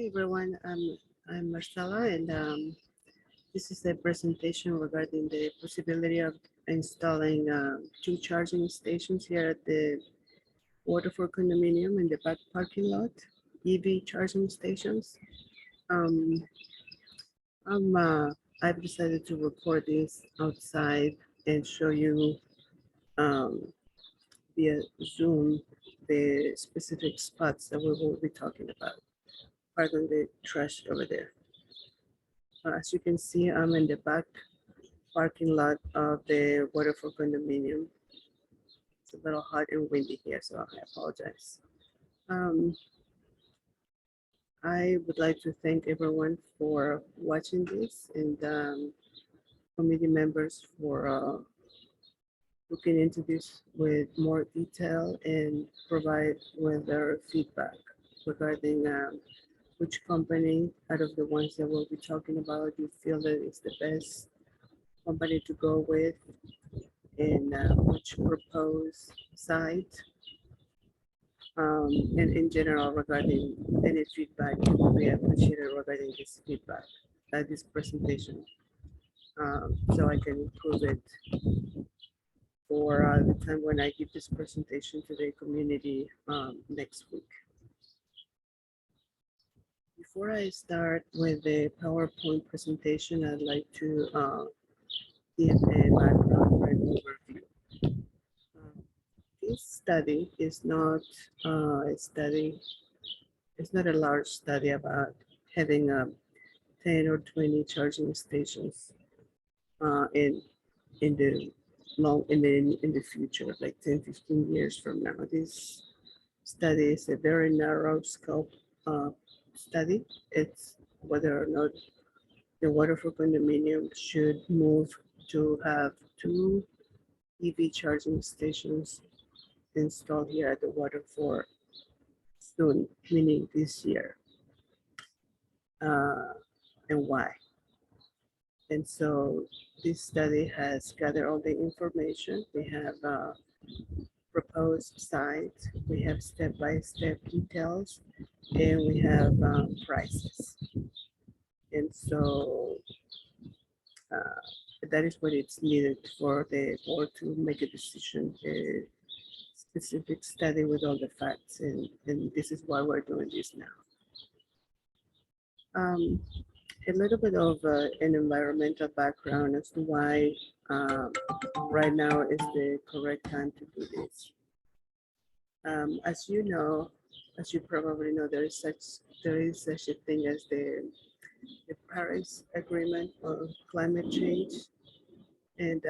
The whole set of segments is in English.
Hi everyone, I'm Marcela, and this is a presentation regarding the possibility of installing two charging stations here at the Waterford condominium in the back parking lot, EV charging stations. Um, I'm, I've decided to record this outside and show you um, via Zoom the specific spots that we will be talking about. Pardon the trash over there. As you can see, I'm in the back parking lot of the Waterford condominium. It's a little hot and windy here, so I apologize. Um, I would like to thank everyone for watching this and committee members for looking into this with more detail and provide with their feedback regarding which company out of the ones that we'll be talking about you feel that is the best company to go with, and which proposed site, and in general regarding any feedback we appreciated regarding this feedback, this presentation, so I can improve it for the time when I give this presentation to the community next week. Before I start with the PowerPoint presentation, I'd like to give a background and overview. This study is not a study, it's not a large study about having 10 or 20 charging stations in the in the future, like 10, 15 years from now. This study is a very narrow scope study. It's whether or not the Waterford condominium should move to have two EV charging stations installed here at the Waterford soon, meaning this year, and why. And so this study has gathered all the information. We have proposed sites, we have step-by-step details, and we have prices. And so that is what it's needed for the board to make a decision, a specific study with all the facts, and this is why we're doing this now. A little bit of an environmental background as to why right now is the correct time to do this. As you know, as you probably know, there is such a thing as the Paris Agreement on climate change, and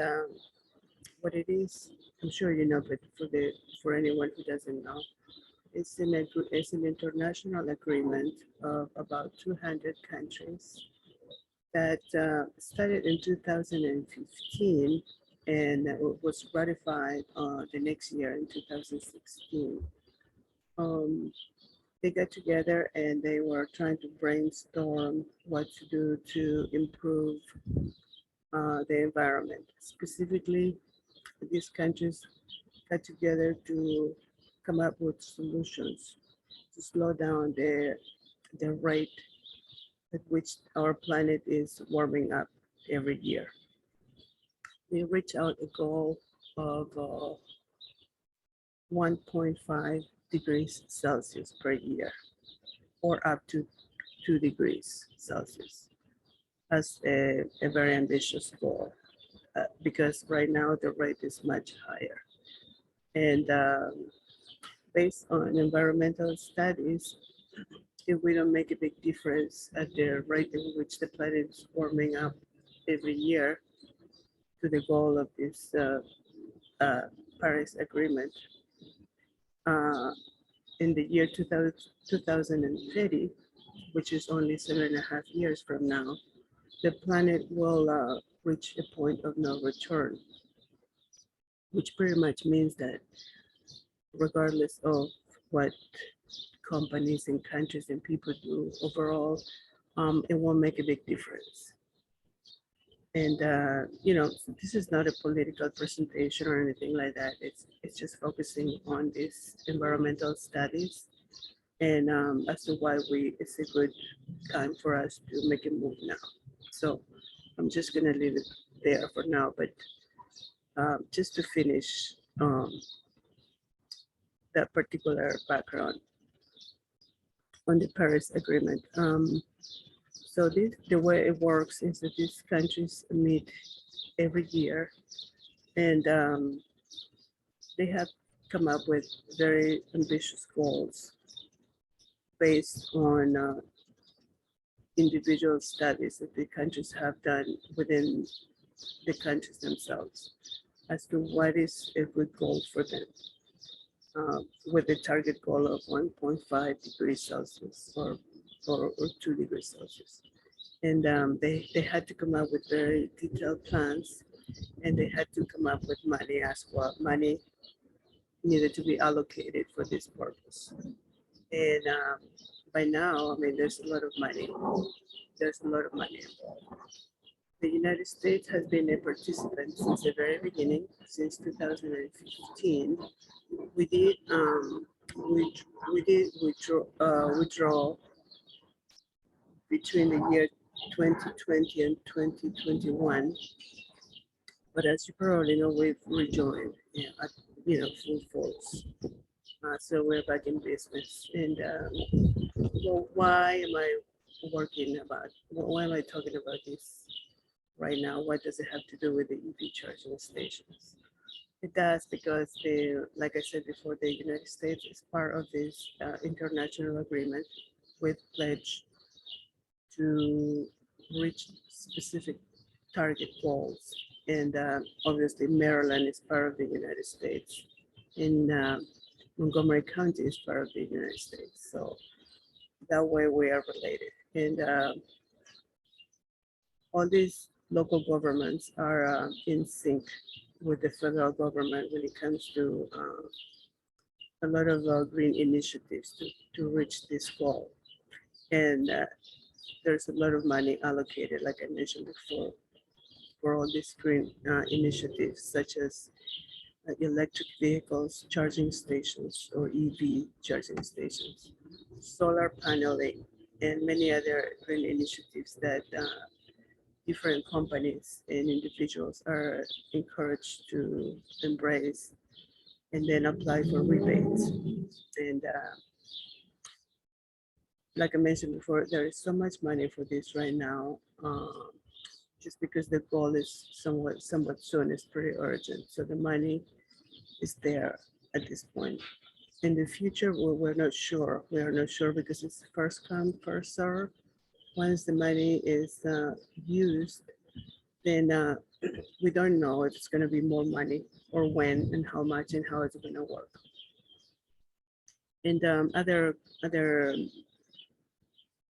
what it is, I'm sure you know, but for anyone who doesn't know, it's an international agreement of about 200 countries that started in 2015 and was ratified the next year in 2016. They got together and they were trying to brainstorm what to do to improve the environment. Specifically, these countries got together to come up with solutions to slow down the rate at which our planet is warming up every year. They reached out a goal of 1.5 degrees Celsius per year, or up to 2 degrees Celsius, as a very ambitious goal, because right now the rate is much higher. And based on environmental studies, if we don't make a big difference at the rate in which the planet is warming up every year to the goal of this Paris Agreement, in the year 2030, which is only 7.5 years from now, the planet will reach a point of no return, which pretty much means that regardless of what companies and countries and people do overall, it won't make a big difference. And you know, this is not a political presentation or anything like that. It's just focusing on these environmental studies and as to why it's a good time for us to make a move now. So I'm just gonna leave it there for now, but just to finish that particular background on the Paris Agreement. So the way it works is that these countries meet every year, and they have come up with very ambitious goals based on individual studies that the countries have done within the countries themselves as to what is a good goal for them, with a target goal of 1.5 degrees Celsius or 2 degrees Celsius. And they had to come up with very detailed plans, and they had to come up with money as well. Money needed to be allocated for this purpose. And by now, I mean, there's a lot of money. There's a lot of money involved. The United States has been a participant since the very beginning, since 2015. We did withdraw between the year 2020 and 2021. But as you probably know, we've rejoined, at, full force. So we're back in business. And well, why am I why am I talking about this right now? What does it have to do with the EV charging stations? It does because like I said before, the United States is part of this international agreement with pledge to reach specific target goals. And obviously Maryland is part of the United States, and Montgomery County is part of the United States. So that way we are related. And all these local governments are in sync with the federal government when it comes to a lot of green initiatives to reach this goal. And there's a lot of money allocated, like I mentioned before, for all these green initiatives, such as electric vehicles, charging stations, or EV charging stations, solar paneling, and many other green initiatives that different companies and individuals are encouraged to embrace and then apply for rebates. And like I mentioned before, there is so much money for this right now, just because the goal is somewhat soon, it's pretty urgent. So the money is there at this point. In the future, we're not sure. We are not sure because it's first come, first serve. Once the money is used, then we don't know if it's going to be more money or when and how much and how it's going to work. And other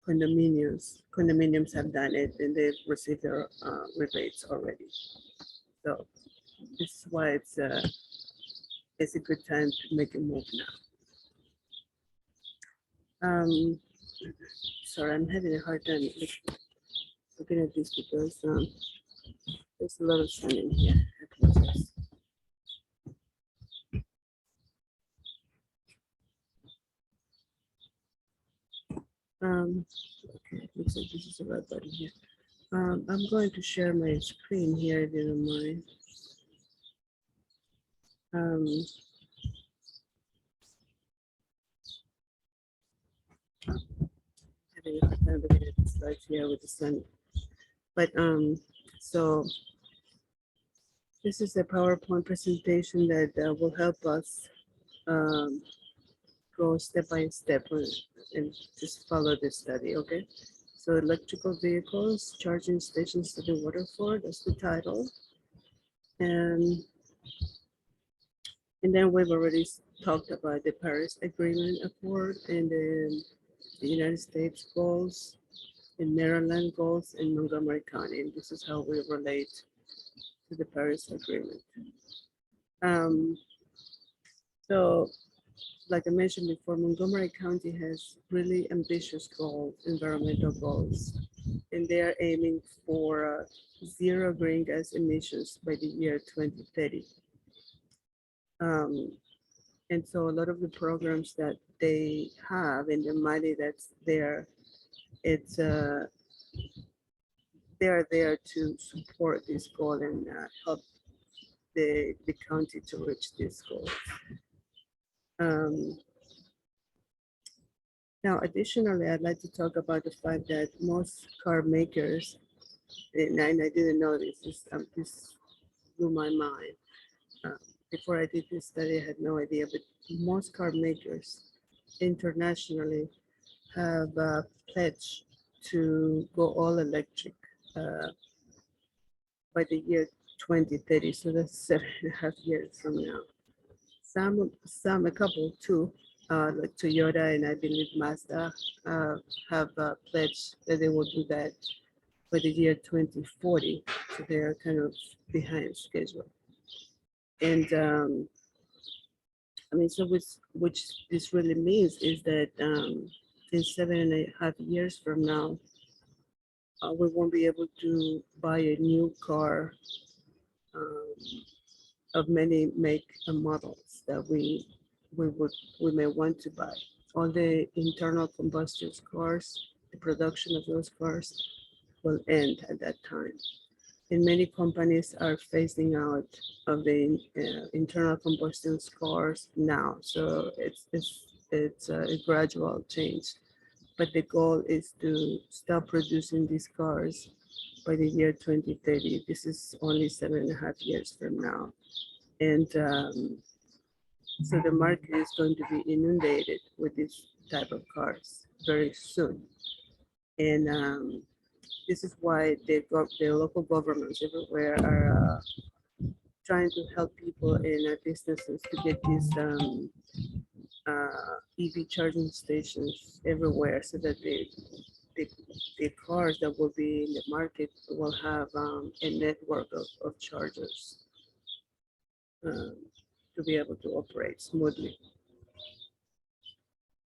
condominiums have done it, and they've received their rebates already. So this is why it's a good time to make a move now. Sorry, I'm having a hard time looking at this because there's a lot of sun in here. I apologize. Okay, looks like this is the right button here. I'm going to share my screen here if you don't mind. Having a hard time looking at the slides here with the sun. But so this is a PowerPoint presentation that will help us go step by step and just follow this study, okay? So electrical vehicles, charging stations to the waterford, that's the title. And then we've already talked about the Paris Agreement Accord and the United States goals, and Maryland goals, in Montgomery County. And this is how we relate to the Paris Agreement. So like I mentioned before, Montgomery County has really ambitious goals, environmental goals, and they are aiming for zero green gas emissions by the year 2030. And so a lot of the programs that they have and the money that's there, it's they're there to support this goal and help the county to reach this goal. Um, Now, additionally, I'd like to talk about the fact that most car makers, and I didn't know this blew my mind. Uh, Before I did this study, I had no idea, but most car makers internationally have pledged to go all electric uh, by the year 2030. So that's 7.5 years from now. A couple too, like Toyota and I believe Mazda have pledged that they will do that by the year 2040. So they're kind of behind schedule. And I mean, so which this really means is that in 7.5 years from now, we won't be able to buy a new car um, of many make and models that we may want to buy. All the internal combustion cars, the production of those cars will end at that time. And many companies are phasing out of the internal combustion cars now. So it's a gradual change. But the goal is to stop producing these cars by the year 2030. This is only 7.5 years from now. And so the market is going to be inundated with this type of cars very soon. And this is why the local governments everywhere are trying to help people and businesses to get these EV charging stations everywhere so that the, the cars that will be in the market will have a network of chargers to be able to operate smoothly.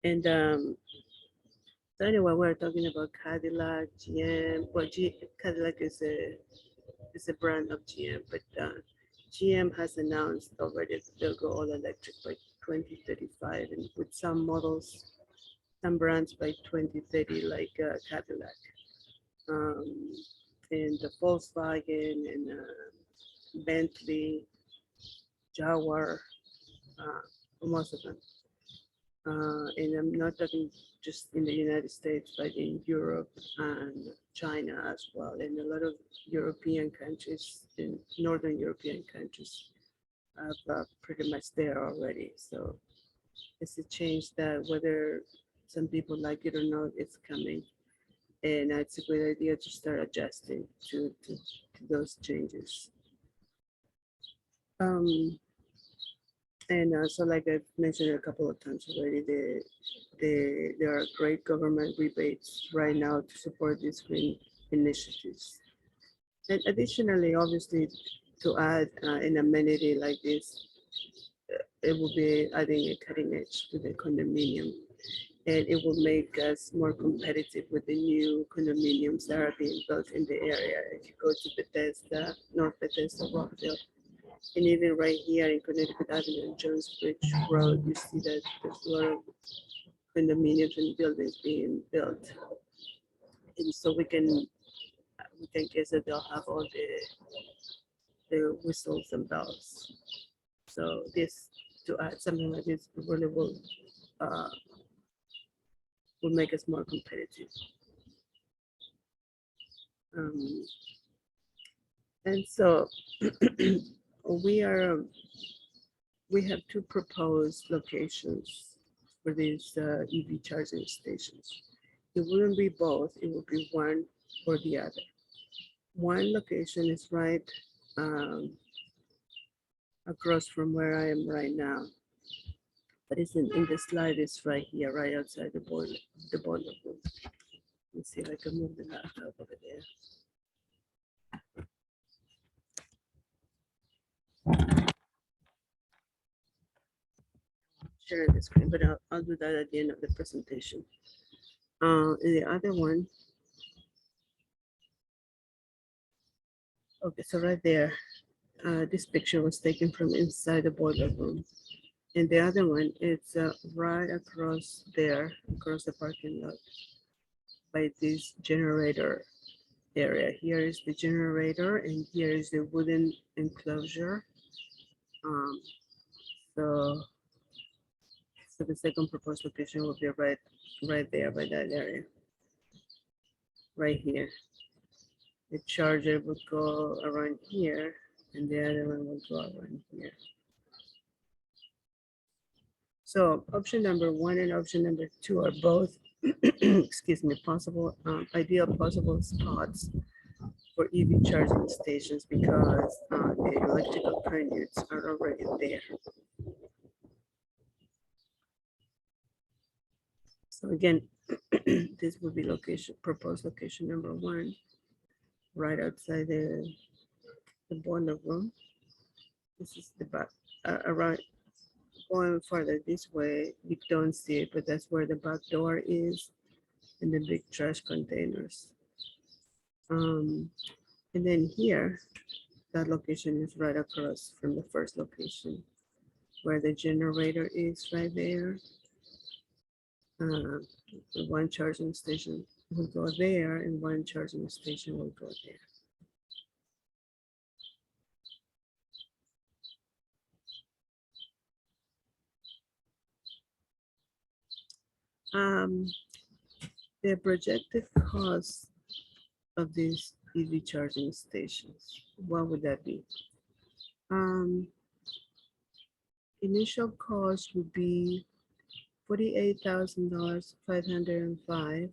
And so anyway, we're talking about Cadillac, GM. Well, Cadillac is a brand of GM, but GM has announced already that they'll go all electric by 2035, and with some models, some brands by 2030, like Cadillac, and the Volkswagen and Bentley, Jaguar, most of them. And I'm not talking just in the United States, but in Europe and China as well, and a lot of European countries, in Northern European countries, have pretty much there already. So it's a change that whether some people like it or not, it's coming. And it's a good idea to start adjusting to those changes. And so like I've mentioned a couple of times already, there are great government rebates right now to support these green initiatives. And additionally, obviously, to add an amenity like this, it will be adding a cutting edge to the condominium. And it will make us more competitive with the new condominiums that are being built in the area. If you go to Bethesda, North Bethesda, Rockville, and even right here in Connecticut Avenue and Jones Bridge Road, you see that there's a lot of condominiums and buildings being built. And so we can guess that they'll have all the whistles and bells. So this, to add something like this, really will make us more competitive. And so we have two proposed locations for these EV charging stations. It wouldn't be both, it would be one or the other. One location is right across from where I am right now, but it's in the slide, it's right here, right outside the boiler room. Let's see if I can move the laptop over there. Share the screen, but I'll do that at the end of the presentation. The other one, okay, so right there, this picture was taken from inside the boiler room. And the other one, it's right across there, across the parking lot by this generator area. Here is the generator and here is the wooden enclosure. Um, so, so the second proposed location will be right there by that area, right here. The charger would go around here and the other one will go around here. So option number one and option number two are both, excuse me, possible, ideal possible spots for EV charging stations because the electrical permits are already there. So again, this would be location, proposed location number one, right outside the boiler room. This is the back, around, going further this way, you don't see it, but that's where the back door is and the big trash containers. And then here, that location is right across from the first location where the generator is right there. One charging station will go there and one charging station will go there. The projected cost of these EV charging stations, what would that be? Initial cost would be $48,505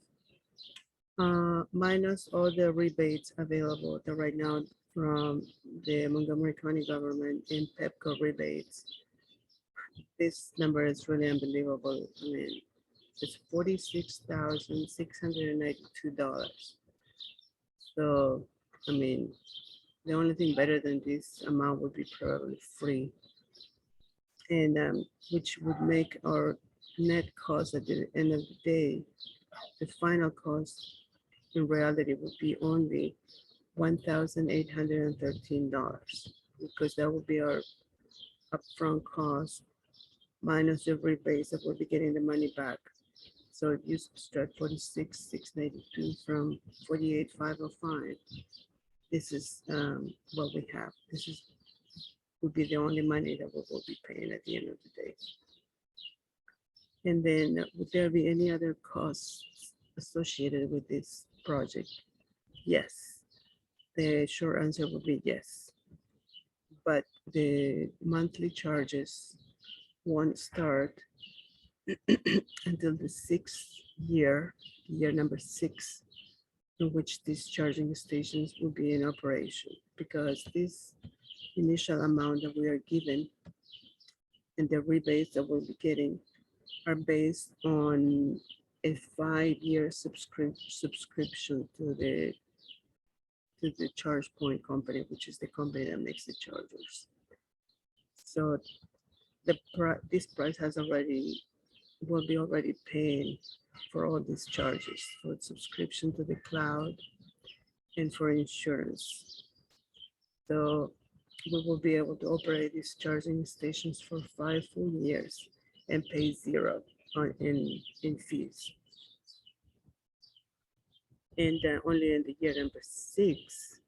minus all the rebates available right now from the Montgomery County government and PEPCO rebates. This number is really unbelievable. I mean, it's $46,692. So, I mean, the only thing better than this amount would be probably free, and which would make our net cost at the end of the day, the final cost in reality would be only $1,813 because that would be our upfront cost minus the rebates that we'll be getting the money back. So if you subtract 46,692 from 48,505, this is what we have. This is would be the only money that we will be paying at the end of the day. And then would there be any other costs associated with this project? Yes. The short answer would be yes. But the monthly charges won't start until the sixth year number 6, in which these charging stations will be in operation, because this initial amount that we are given and the rebates that we'll be getting are based on a 5-year subscription to the charge point company, which is the company that makes the chargers. So this price will be already paying for all these charges, for subscription to the cloud and for insurance. So we will be able to operate these charging stations for 5 full years and pay zero in fees. And only in the year number 6,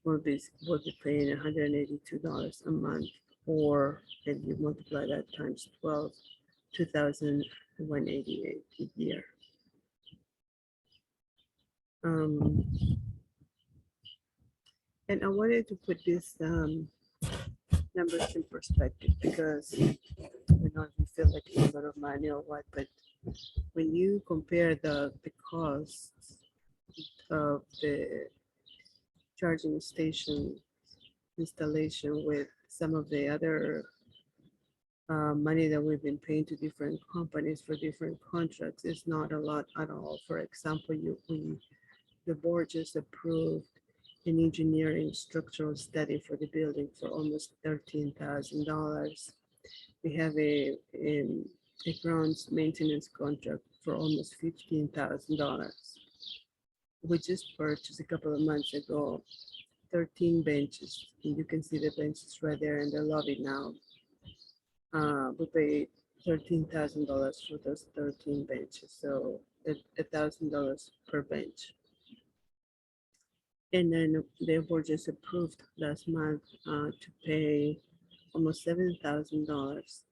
we'll be paying $182 a month, or if you multiply that times 12, $2,188 a year. And I wanted to put this numbers in perspective because I don't know if you feel like it's a lot of money or what, but when you compare the costs of the charging station installation with some of the other money that we've been paying to different companies for different contracts, it's not a lot at all. For example, the board just approved an engineering structural study for the building for almost $13,000. We have a grounds maintenance contract for almost $15,000. We just purchased a couple of months ago 13 benches, and you can see the benches right there in the lobby now. We paid $13,000 for those 13 benches, so $1,000 per bench. And then the board just approved last month to pay almost $7,000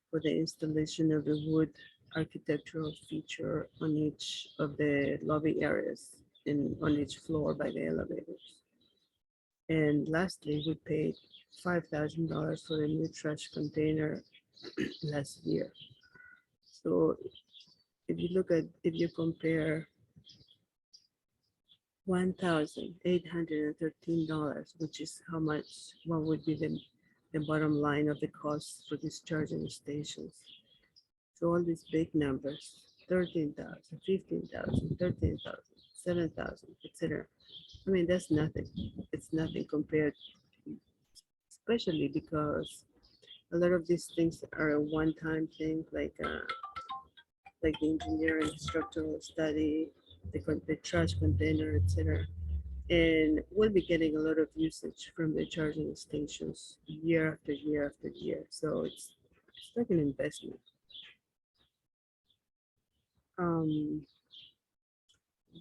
for the installation of the wood architectural feature on each of the lobby areas and on each floor by the elevators. And lastly, we paid $5,000 for the new trash container last year. So if you compare $1,813, which is how much, what would be the bottom line of the cost for these charging stations. So all these big numbers, 13,000, 15,000, 13,000, 7,000, etc. I mean, that's nothing. It's nothing compared, especially because a lot of these things are a one-time thing, like the engineering structural study, the trash container, etc. And we'll be getting a lot of usage from the charging stations year after year after year. So it's like an investment.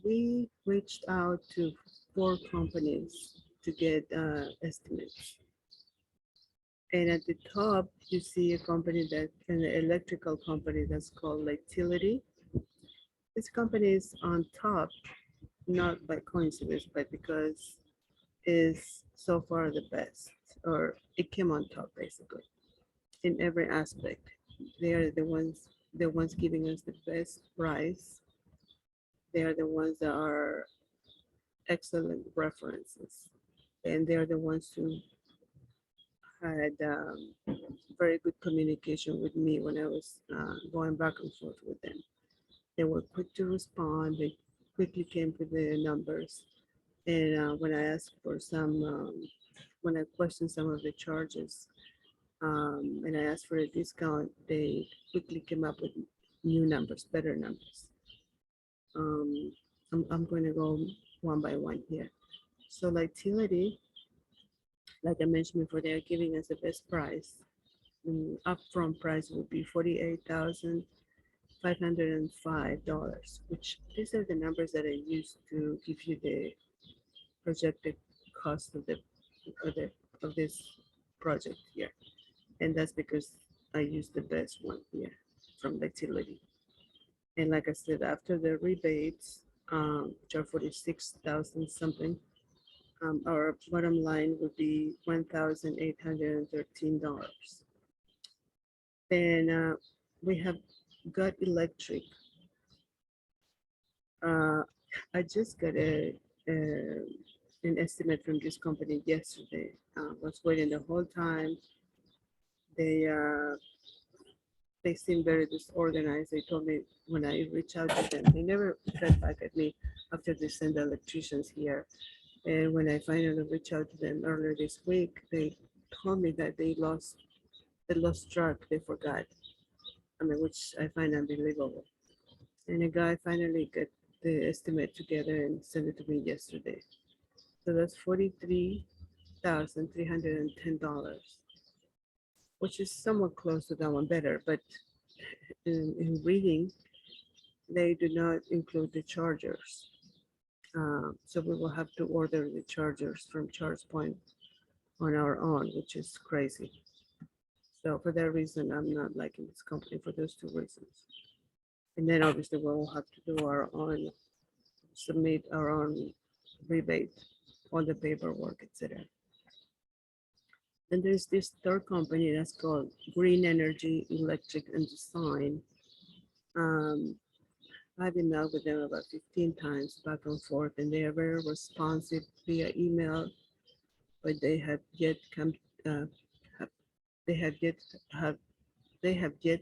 We reached out to 4 companies to get estimates. And at the top, you see a company an electrical company that's called Utility. This company is on top, not by coincidence, but because is so far the best, or it came on top basically in every aspect. They are the ones giving us the best price. They are the ones that are excellent references, and they are the ones who had very good communication with me when I was going back and forth with them. They were quick to respond. They quickly came to the numbers. And when I asked for when I questioned some of the charges, and I asked for a discount, they quickly came up with new numbers, better numbers. I'm going to go one by one here. So Utility, like I mentioned before, they are giving us the best price. Upfront price would be $48,505, which these are the numbers that I used to give you the projected cost of the of this project here. And that's because I used the best one here from Utility. And like I said, after the rebates, which are 46,000 something, our bottom line would be $1,813. And we have got electric. I just got an estimate from this company yesterday. Was waiting the whole time. They seem very disorganized. They told me when I reached out to them, they never got back at me after they sent the electricians here. And when I finally reached out to them earlier this week, they told me that they lost track. They forgot. I mean, which I find unbelievable. And a guy finally got the estimate together and sent it to me yesterday. So that's $43,310, which is somewhat close to that one, better. But in reading, they do not include the chargers. So we will have to order the chargers from ChargePoint on our own, which is crazy. So for that reason, I'm not liking this company for those 2 reasons. And then obviously we'll have to do our own, submit our own rebate on the paperwork, etc. And there's this 3rd company that's called Green Energy Electric and Design. I've been out with them about 15 times back and forth, and they are very responsive via email, but they have yet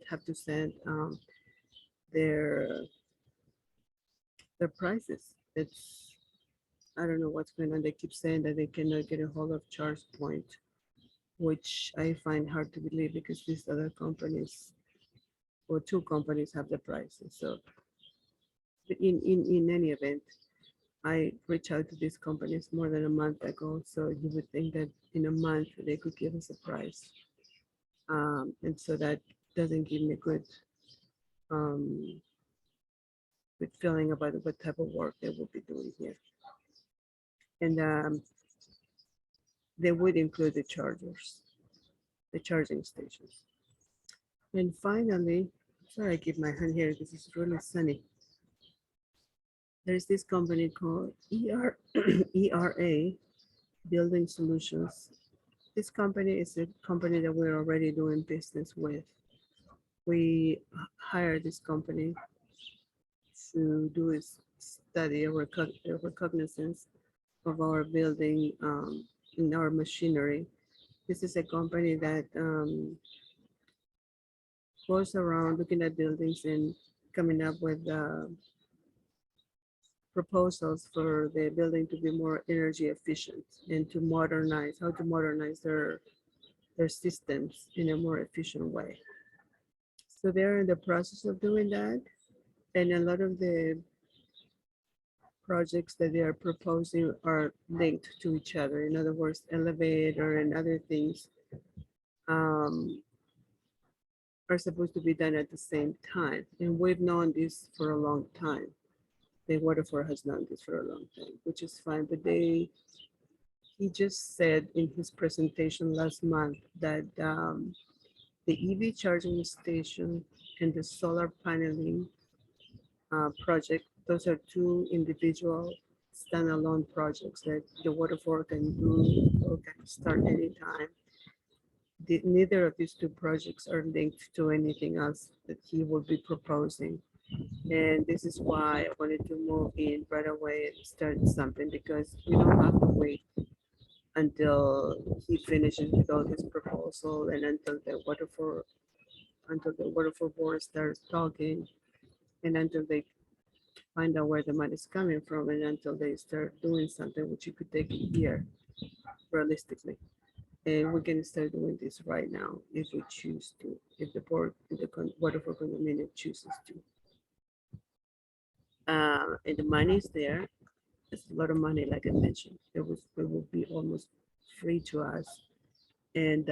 have to send their prices. I don't know what's going on. They keep saying that they cannot get a hold of ChargePoint, which I find hard to believe because these other companies, or 2 companies, have the prices. So in any event, I reached out to these companies more than a month ago. So you would think that in a month they could give us a price. And so that doesn't give me um, good feeling about what type of work they will be doing here. And they would include the chargers, the charging stations. And finally, sorry, I keep my hand here because it's really sunny. There's this company called ERA Building Solutions. This company is a company that we're already doing business with. We hired this company to do a study, a reconnaissance of our building in our machinery. This is a company that goes around looking at buildings and coming up with proposals for the building to be more energy efficient and to modernize, how to modernize their systems in a more efficient way. So they're in the process of doing that. And a lot of the projects that they are proposing are linked to each other. In other words, elevator and other things um, are supposed to be done at the same time. And we've known this for a long time. The Waterford has known this for a long time, which is fine. But he just said in his presentation last month that the EV charging station and the solar paneling project, those are two individual standalone projects that the Waterford can do or can start anytime. Neither of these two projects are linked to anything else that he will be proposing. And this is why I wanted to move in right away and start something, because we don't have to wait until he finishes with all his proposal and until the Waterford board starts talking and until they find out where the money is coming from and until they start doing something, which you could take a year realistically. And we're gonna start doing this right now if we choose to, if the board, if the Waterford condominium chooses to. And the money is there. It's a lot of money, like I mentioned. It will be almost free to us. And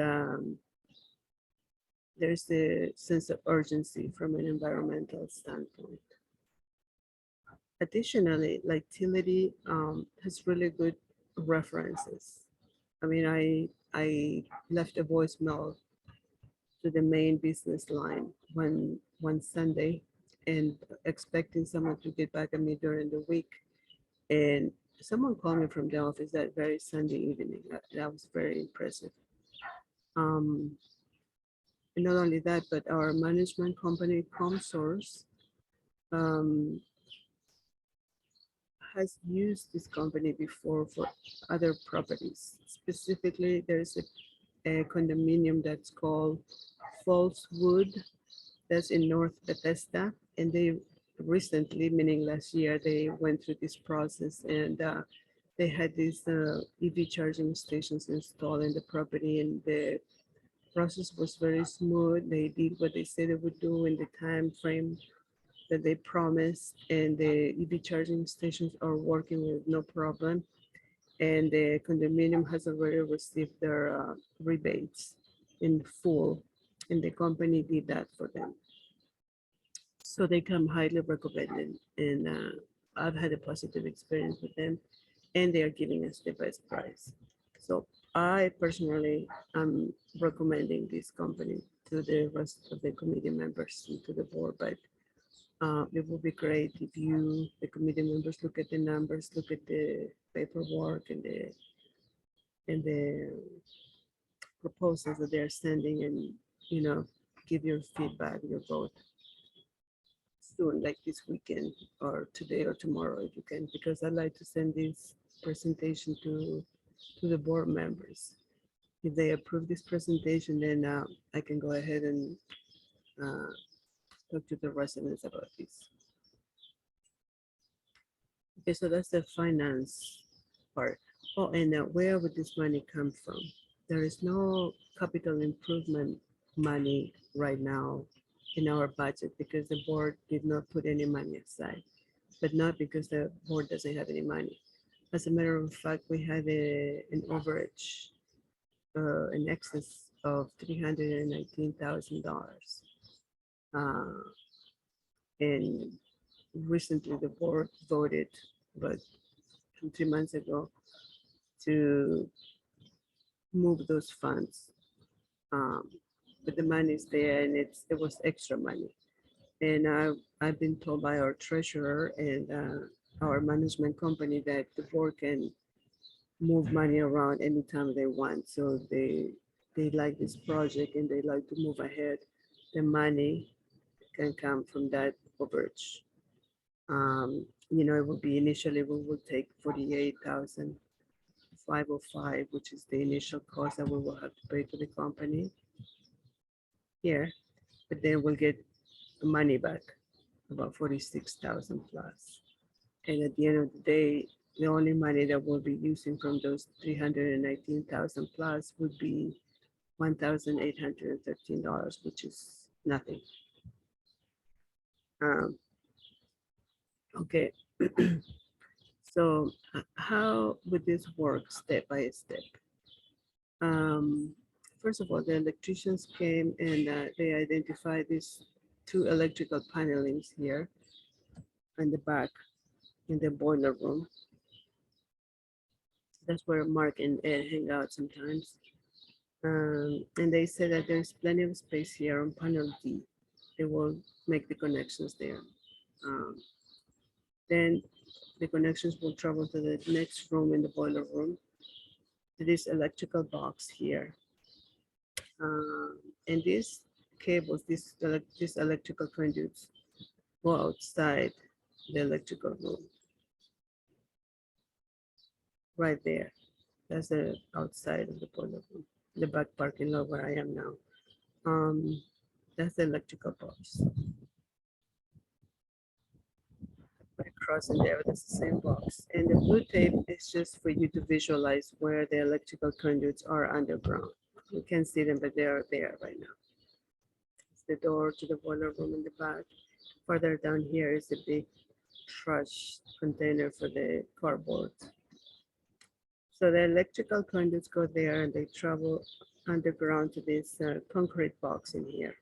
there's the sense of urgency from an environmental standpoint. Additionally, like Tility has really good references. I mean, I left a voicemail to the main business line one Sunday and expecting someone to get back at me during the week. And someone called me from the office that very Sunday evening. That was very impressive. And not only that, but our management company, ComSource, um, has used this company before for other properties. Specifically, there's a condominium that's called Falsewood, that's in North Bethesda. And they recently, meaning last year, they went through this process and they had these EV charging stations installed in the property, and the process was very smooth. They did what they said they would do in the time frame that they promised, and the EV charging stations are working with no problem. And the condominium has already received their rebates in full, and the company did that for them. So they come highly recommended, and I've had a positive experience with them, and they are giving us the best price. So I personally am recommending this company to the rest of the committee members and to the board, but it would be great if you, the committee members, look at the numbers, look at the paperwork and the proposals that they're sending, and give your feedback, your vote soon, like this weekend or today or tomorrow if you can, because I'd like to send this presentation to the board members. If they approve this presentation, then I can go ahead and talk to the residents about this. Okay, so that's the finance part. Oh, and where would this money come from? There is no capital improvement money right now in our budget because the board did not put any money aside, but not because the board doesn't have any money. As a matter of fact, we had an overage, an excess of $319,000. And recently the board voted, but 2, 3 months ago, to move those funds. Um, but the money is there and it was extra money. And I've been told by our treasurer and our management company that the board can move money around anytime they want. So they like this project and they like to move ahead. The money can come from that overage. It will be initially we will take 48,505, which is the initial cost that we will have to pay to the company here, but then we'll get the money back, about 46,000 plus. And at the end of the day, the only money that we'll be using from those 319,000 plus would be $1,813, which is nothing. Okay. So how would this work step by step? First of all, the electricians came and they identified these 2 electrical panelings here in the back in the boiler room. That's where Mark and Ed hang out sometimes. And they said that there's plenty of space here on panel D. They will make the connections there. Then the connections will travel to the next room in the boiler room, to this electrical box here. And these cables, these electrical conduits go outside the electrical room. Right there. That's the outside of the boiler room, the back parking lot where I am now. That's the electrical box. Right across in there, that's the same box. And the blue tape is just for you to visualize where the electrical conduits are underground. You can't see them, but they are there right now. It's the door to the boiler room in the back. Further down here is the big trash container for the cardboard. So the electrical conduits go there and they travel underground to this concrete box in here.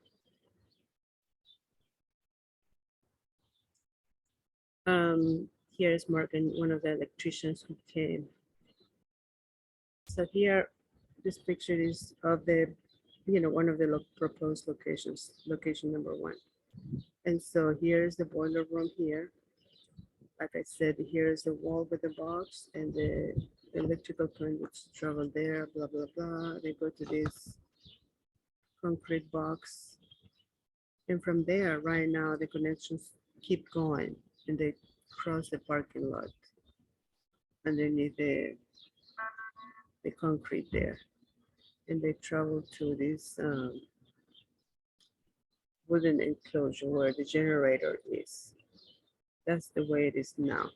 Here is Mark and one of the electricians who came. So here, this picture is of the, one of the proposed locations, location number 1. And so here's the boiler room here. Like I said, here is the wall with the box and the electrical conduits travel there, blah, blah, blah. They go to this concrete box. And from there, right now, the connections keep going and they cross the parking lot underneath the concrete there. And they travel to this wooden enclosure where the generator is. That's the way it is now.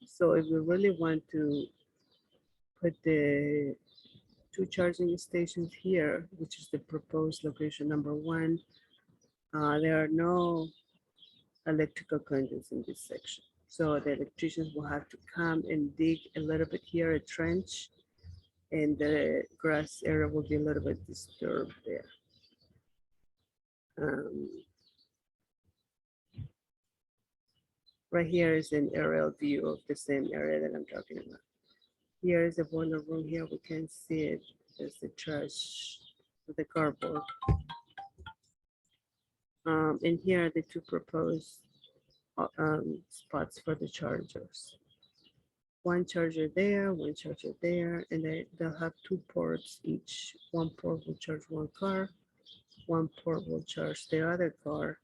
So if we really want to put the 2 charging stations here, which is the proposed location number 1, there are no electrical conduits in this section. So the electricians will have to come and dig a little bit here, a trench, and the grass area will be a little bit disturbed there. Right here is an aerial view of the same area that I'm talking about. Here is the boiler room. Here we can see it. There's the trash with the cardboard. And here are the 2 proposed spots for the chargers. 1 charger there, 1 charger there, and they'll have 2 ports each. 1 port will charge 1 car, 1 port will charge the other car,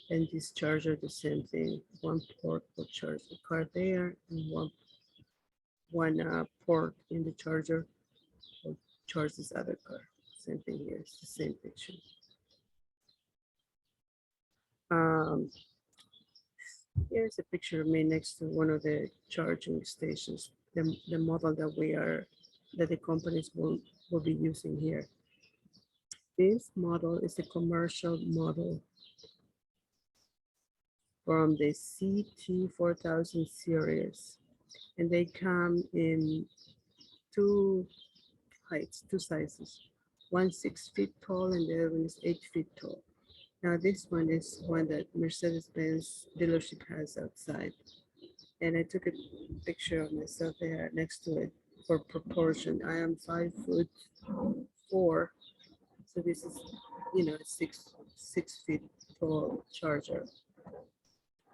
and this charger the same thing. 1 port will charge the car there, and one port in the charger will charge this other car. Same thing here. It's the same picture. Here's a picture of me next to one of the charging stations, the model that the companies will be using here. This model is a commercial model from the CT4000 series, and they come in 2 heights, 2 sizes. one 6 feet tall and the other one is 8 feet tall. Now this one is one that Mercedes-Benz dealership has outside. And I took a picture of myself there next to it for proportion. I am 5'4", so this is, a six feet tall charger.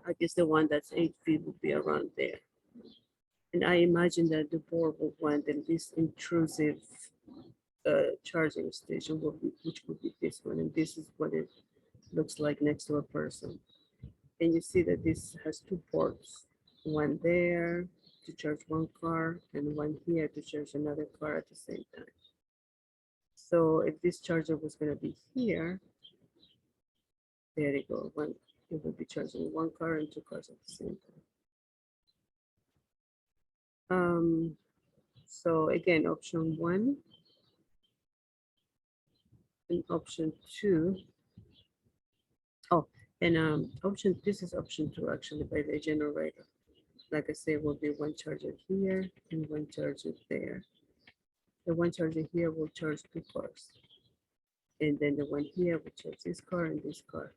I guess the one that's 8 feet would be around there. And I imagine that the board would want the least intrusive charging station, which would be this one. And this is what it looks like next to a person. And you see that this has two ports, one there to charge one car and one here to charge another car at the same time. So if this charger was going to be here, there you go. It will be charging one car and two cars at the same time. So again, option 1 and option 2. Oh, and this is option 2 actually by the generator. Like I say, will be one charger here and one charger there. The one charger here will charge two cars. And then the one here will charge this car and this car.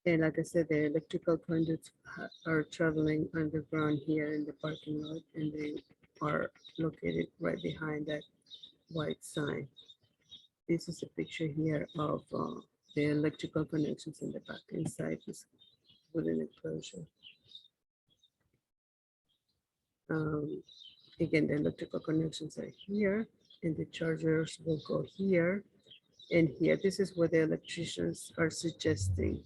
And like I said, the electrical conduits are traveling underground here in the parking lot, and they are located right behind that white sign. This is a picture here of the electrical connections in the back inside this wooden enclosure. Again, the electrical connections are here, and the chargers will go here and here. This is what the electricians are suggesting,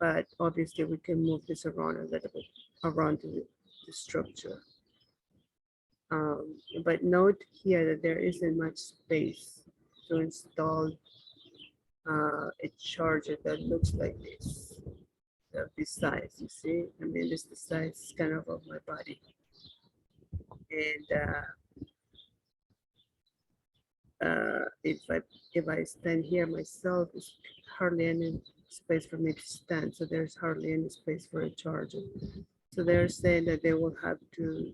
but obviously we can move this around a little bit around the structure. But note here that there isn't much space to install a charger that looks like this, this size. You see, I mean, this is the size kind of my body. And if I stand here myself, it's hardly any space for me to stand. So there's hardly any space for a charger. So they're saying that they will have to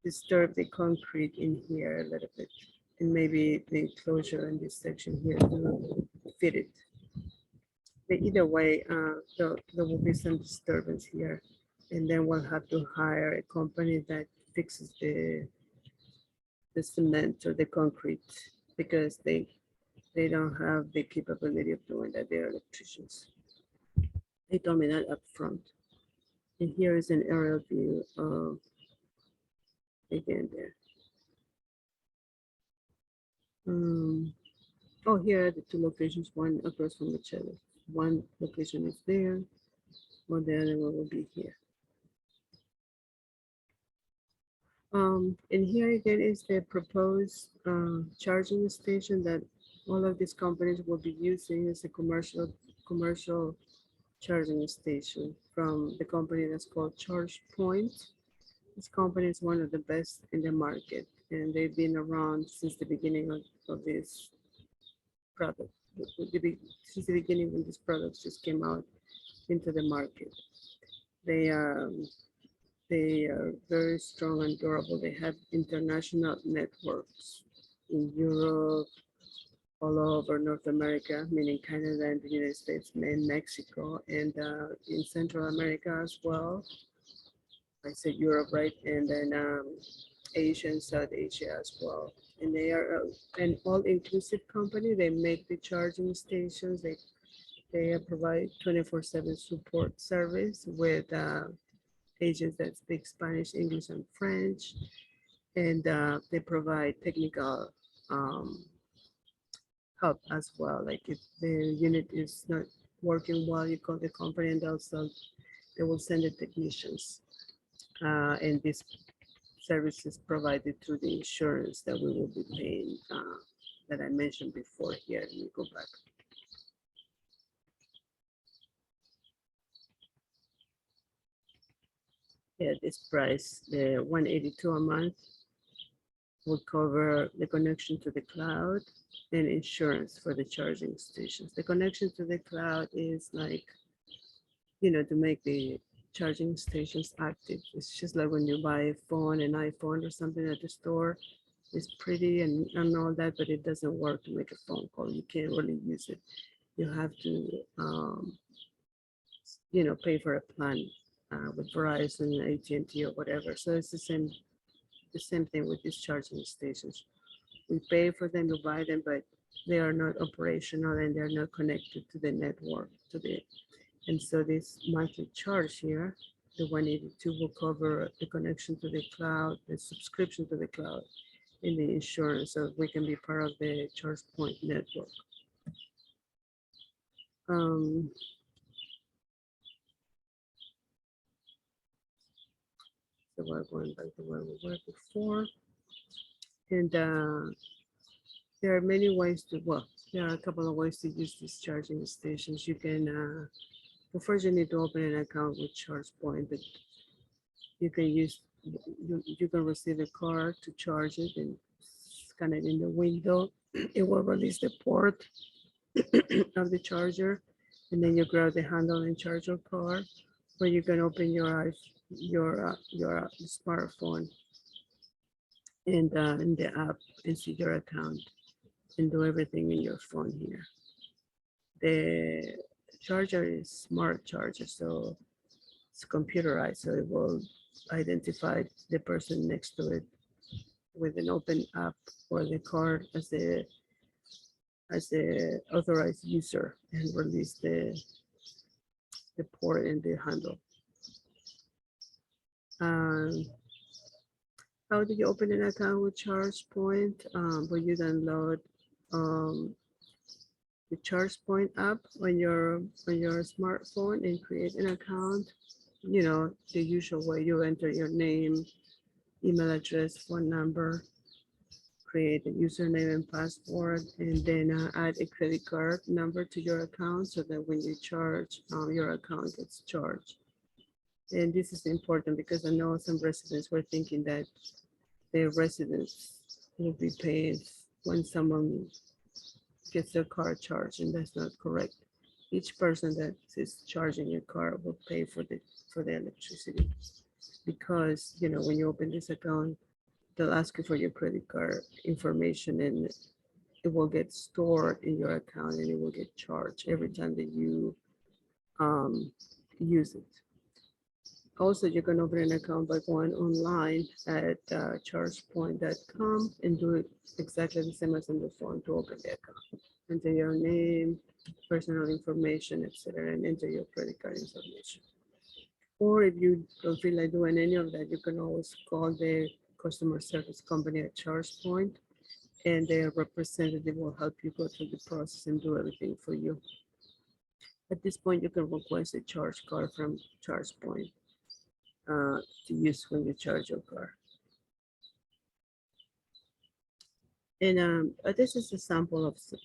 disturb the concrete in here a little bit, and maybe the enclosure in this section here to fit it. But either way, there will be some disturbance here, and then we'll have to hire a company that fixes the cement or the concrete, because they don't have the capability of doing that. They're electricians. They told me that up front. And here is an aerial view of, again there. Oh, here are the two locations, one across from each other. One location is there, while the other one will be here. And here again is the proposed charging station that all of these companies will be using as a commercial charging station from the company that's called ChargePoint. This company is one of the best in the market, and they've been around since the beginning of this product, since the beginning when this product just came out into the market. They are very strong and durable. They have international networks in Europe, all over North America, meaning Canada and the United States, and Mexico, and in Central America as well. I said Europe, right? And then Asia and South Asia as well. And they are an all-inclusive company. They make the charging stations. They provide 24/7 support service with agents that speak Spanish, English, and French. And they provide technical help as well. Like if the unit is not working well, you call the company and they will send the technicians. And this service is provided through the insurance that we will be paying that I mentioned before here. Let me go back. Yeah, this price, the $182 a month, will cover the connection to the cloud and insurance for the charging stations. The connection to the cloud is like, to make the charging stations active. It's just like when you buy a phone, an iPhone or something at the store, It's pretty and all that, but it doesn't work to make a phone call. You can't really use it. You have to, pay for a plan with Verizon, AT&T, or whatever. So it's the same thing with these charging stations. We pay for them to buy them, but they are not operational and they're not connected to the network today. And so this monthly charge here, the 182 will cover the connection to the cloud, the subscription to the cloud, and the insurance, so we can be part of the charge point network. Um, so we're going back to where we were before. And there are many ways to, well, there are a couple of ways to use these charging stations. You can, well, first you need to open an account with ChargePoint, but you can use, you can receive a card to charge it and scan it in the window. It will release the port of the charger, and then you grab the handle and charge your car, or you can open your smartphone and in the app and see your account and do everything in your phone here. The charger is smart charger, so it's computerized, so it will identify the person next to it with an open app or the card as the authorized user and release the port and the handle. Um, how do you open an account with ChargePoint? Will you download um, the ChargePoint app on your smartphone and create an account? The usual way. You enter your name, email address, phone number, create a username and password, and then add a credit card number to your account so that when you charge, your account gets charged. And this is important because I know some residents were thinking that their residents will be paid when someone gets their car charged, and that's not correct. Each person that is charging your car will pay for the electricity, because when you open this account, they'll ask you for your credit card information, and it will get stored in your account and it will get charged every time that you use it. Also, you can open an account by going online at chargepoint.com and do it exactly the same as on the phone to open the account. Enter your name, personal information, etc., and enter your credit card information. Or if you don't feel like doing any of that, you can always call the customer service company at ChargePoint, and their representative will help you go through the process and do everything for you. At this point, you can request a charge card from ChargePoint to use when you charge your car. And this is a sample of the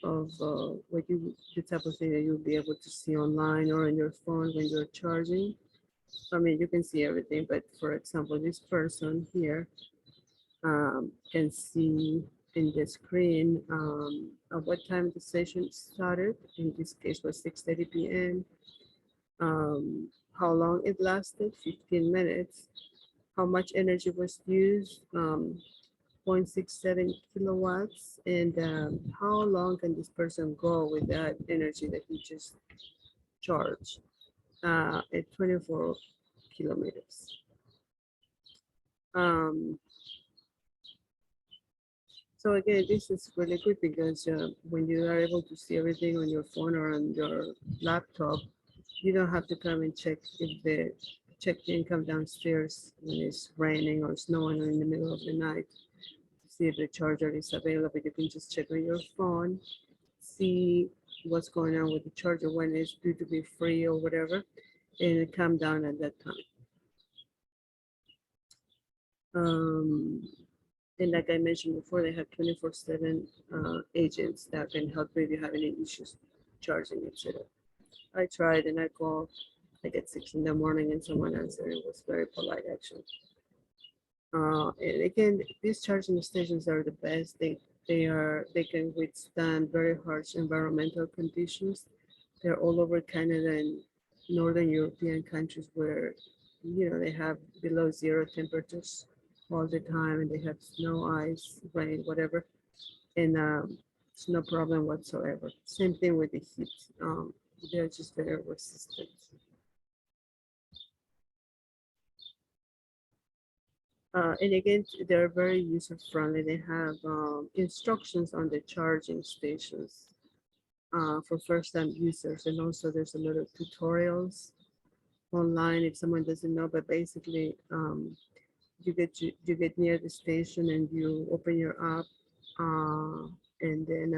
type of thing that you'll be able to see online or on your phone when you're charging. I mean, you can see everything, but for example, this person here can see in the screen at what time the session started. In this case was 6:30 p.m. How long it lasted, 15 minutes. How much energy was used, 0.67 kilowatts. And how long can this person go with that energy that he just charged at 24 kilometers. So again, this is really good because when you are able to see everything on your phone or on your laptop, you don't have to come and check if the check-in come downstairs when it's raining or snowing or in the middle of the night to see if the charger is available. You can just check on your phone, see what's going on with the charger, when it's due to be free or whatever, and come down at that time. And like I mentioned before, they have 24/7 agents that can help you if you have any issues charging, etc. I tried and I called like at 6 in the morning and someone answered. It was very polite actually. And again, these charging stations are the best. They can withstand very harsh environmental conditions. They're all over Canada and Northern European countries where they have below zero temperatures. all the time and they have snow, ice, rain, whatever. And it's no problem whatsoever. Same thing with the heat. They're just very resistant. And again, they're very user friendly. They have instructions on the charging stations for first time users. And also there's a lot of tutorials online if someone doesn't know, but basically you get near the station and you open your app and then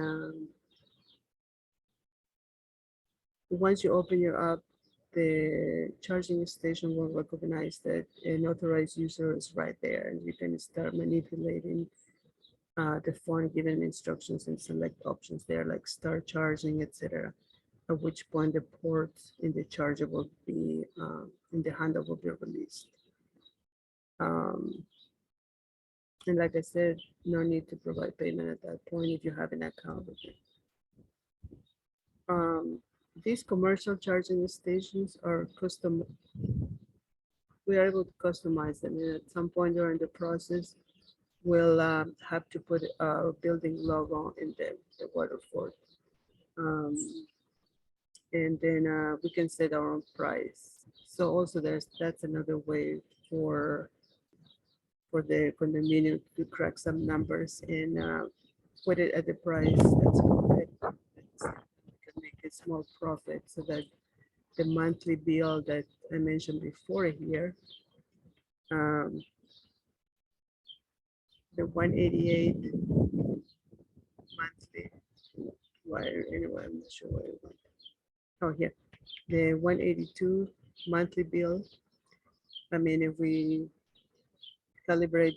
once you open your app, the charging station will recognize that an authorized user is right there and you can start manipulating the phone, giving instructions and select options there like start charging, etc. At which point the port in the charger will be in the handle will be released. And like I said, no need to provide payment at that point if you have an account with it. These commercial charging stations are custom. We are able to customize them, and at some point during the process, we'll have to put our building logo in the waterfall. And then we can set our own price. So also that's another way for the condominium to crack some numbers and put it at the price that's competitive. Can make a small profit so that the monthly bill that I mentioned before here, the 188 monthly wire, anyway, I'm not sure what it was. Oh, here, the 182 monthly bill. I mean, if we calibrate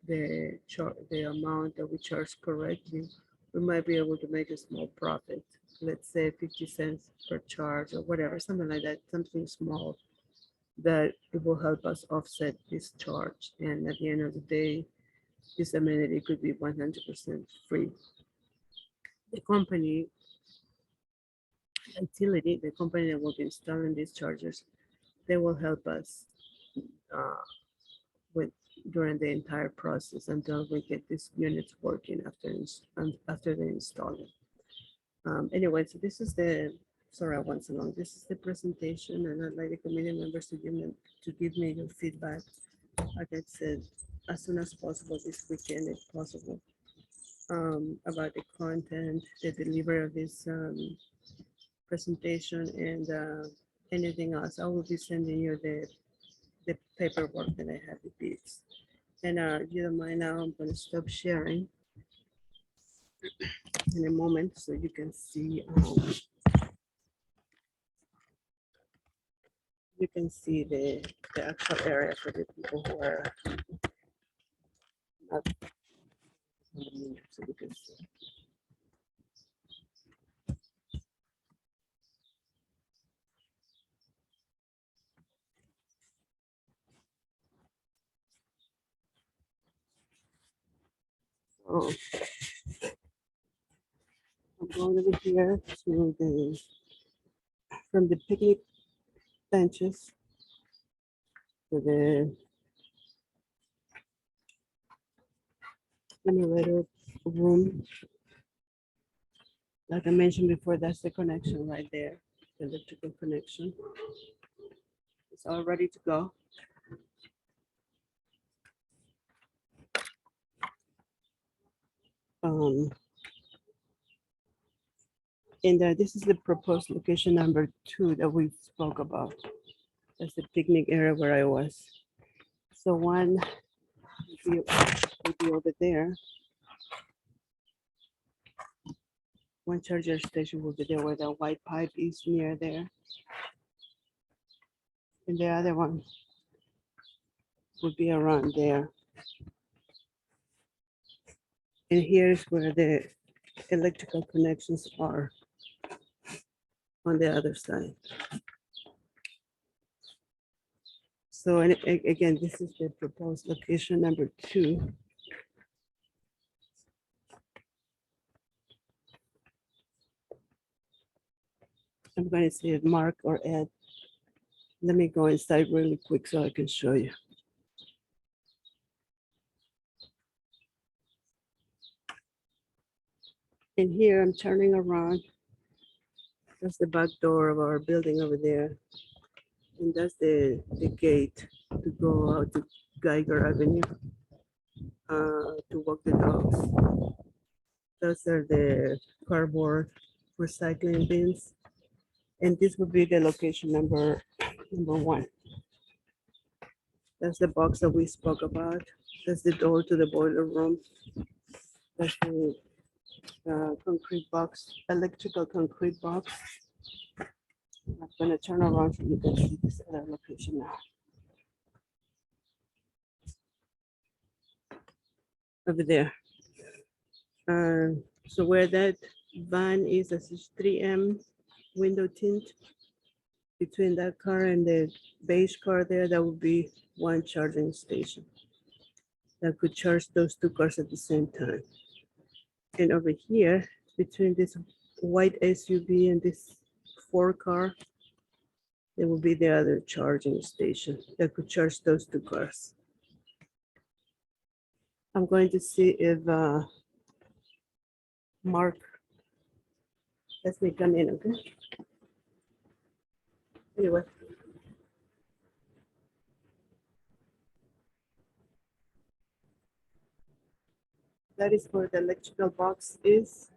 the amount that we charge correctly, we might be able to make a small profit. Let's say 50 cents per charge or whatever, something like that, something small that it will help us offset this charge. And at the end of the day, this amenity could be 100% free. The company, utility, the company that will be installing these chargers, they will help us with during the entire process until we get these units working after they install it. Anyway, so this is the, sorry, I went so long. This is the presentation, and I'd like the committee members to give me your feedback. Like I said, as soon as possible this weekend, if possible, about the content, the delivery of this presentation, and anything else. I will be sending you the paperwork that I have, the bids. And if you don't mind now, I'm going to stop sharing in a moment so you can see the actual area for the people who are not so you can see. So I'm going over here to from the picnic benches to the generator room. Like I mentioned before, that's the connection right there, the electrical connection. It's all ready to go. And this is the proposed location number 2 that we spoke about. That's the picnic area where I was. So one would be over there. One charger station will be there where the white pipe is near there. And the other one would be around there. And here's where the electrical connections are on the other side. So and again, this is the proposed location number 2. I'm going to say Mark or Ed. Let me go inside really quick so I can show you. And here I'm turning around. That's the back door of our building over there. And that's the gate to go out to Geiger Avenue to walk the dogs. Those are the cardboard recycling bins. And this would be the location number 1. That's the box that we spoke about. That's the door to the boiler room. That's the concrete box, electrical concrete box. I'm gonna turn around so you can see this other location now. Over there. So where that van is, this is 3M window tint. Between that car and the beige car there, that would be one charging station that could charge those 2 cars at the same time. And over here, between this white SUV and this 4 car, there will be the other charging station that could charge those 2 cars. I'm going to see if Mark lets me come in, okay? Anyway. That is where the electrical box is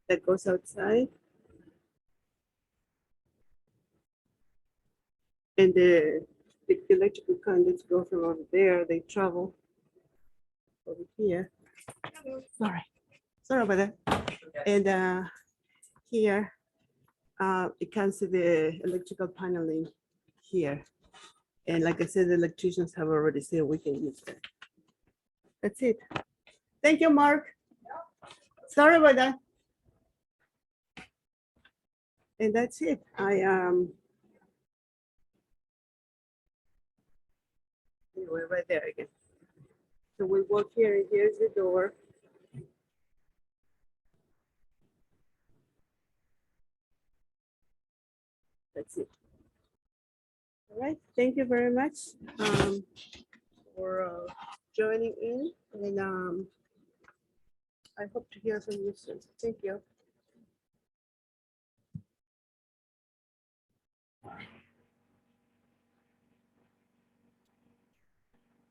that goes outside. And the electrical conduits go from over there, they travel over here. Sorry about that. And here, it comes to the electrical paneling here. And like I said, the electricians have already said we can use that. That's it. Thank you, Mark. Sorry about that. And that's it. Anyway, right there again. So we walk here, and here's the door. That's it. All right, thank you very much for joining in, and I hope to hear from you soon. Thank you.